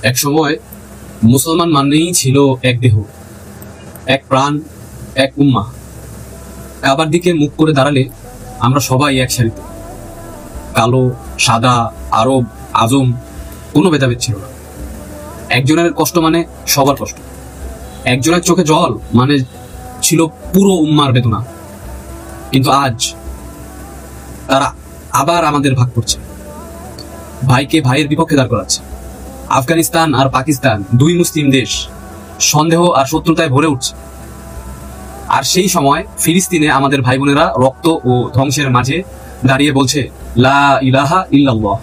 এক সময় মুসলমান মানেই ছিল এক দেহ, এক প্রাণ, এক উম্মাহ। কাবার দিকে মুখ করে দাঁড়ালে আমরা সবাই এক সারিতে, কালো, সাদা, আরব, আজম, কোনো ভেদাভেদ ছিল না। একজনের কষ্ট মানে সবার কষ্ট, একজনের চোখে জল মানে ছিল পুরো উম্মার বেদনা। কিন্তু আজ তারা আবার আমাদের ভাগ করছে, ভাইকে ভাইয়ের বিপক্ষে দাঁড় করাচ্ছে। আফগানিস্তান আর পাকিস্তান, দুই মুসলিম দেশ, সন্দেহ আর শত্রুতায় ভরে উঠছে। আর সেই সময় ফিলিস্তিনে আমাদের ভাই বোনেরা রক্ত ও ধ্বংসের মাঝে দাঁড়িয়ে বলছে লা ইলাহা ইল্লাল্লাহ।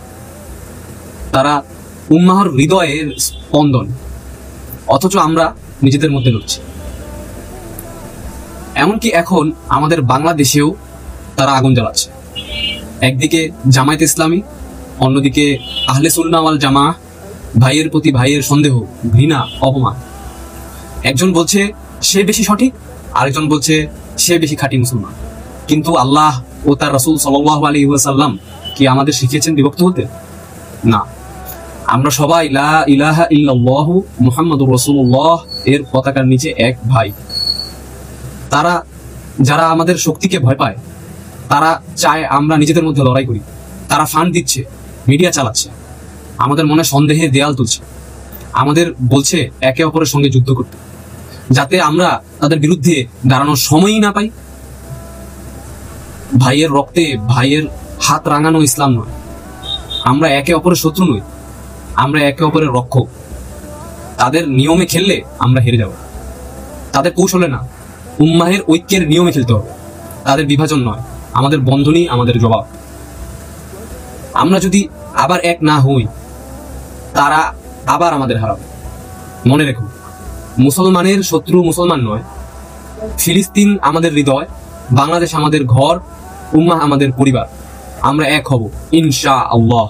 তারা উম্মাহর হৃদয়ের স্পন্দন, অথচ আমরা নিজেদের মধ্যে লড়ছি। এমনকি এখন আমাদের বাংলাদেশেও তারা আগুন জ্বালাচ্ছে। একদিকে জামায়াতে ইসলামী, অন্যদিকে আহলে সুন্নাহ ওয়াল জামাআহ। ভাইয়ের প্রতি ভাইয়ের সন্দেহ, ঘৃণা, অপমান। একজন বলছে সে বেশি সঠিক, আরেকজন বলছে সে বেশি খাঁটি মুসলমান। কিন্তু আল্লাহ ও তার রাসূল সাল্লাল্লাহু আলাইহি ওয়াসাল্লাম কি আমাদের শিখিয়েছেন বিভক্ত হতে? না, আমরা সবাই লা ইলাহা ইল্লাল্লাহু মুহাম্মাদুর রাসূলুল্লাহ এর পতাকার নিচে এক ভাই। তারা যারা আমাদের শক্তিকে ভয় পায়, তারা চায় আমরা নিজেদের মধ্যে লড়াই করি। তারা ফান্ড দিচ্ছে, মিডিয়া চালাচ্ছে, আমাদের মনে সন্দেহের দেয়াল তুলছে, আমাদের বলছে একে অপরের সঙ্গে যুদ্ধ করতে, যাতে আমরা তাদের বিরুদ্ধে দাঁড়ানোর সময়ই না পাই। ভাইয়ের রক্তে ভাইয়ের হাত রাঙানো ইসলাম নয়। আমরা একে অপরের শত্রু নই, আমরা একে অপরের রক্ষক। তাদের নিয়মে খেললে আমরা হেরে যাব, তাদের কৌশলে না, উম্মাহের ঐক্যের নিয়মে খেলতে হবে। তাদের বিভাজন নয়, আমাদের বন্ধনই আমাদের জবাব। আমরা যদি আবার এক না হই, তারা আবার আমাদের হারাবে। মনে রেখো, মুসলমানের শত্রু মুসলমান নয়। ফিলিস্তিন আমাদের হৃদয়, বাংলাদেশ আমাদের ঘর, উম্মাহ আমাদের পরিবার। আমরা এক হব ইনশাআল্লাহ।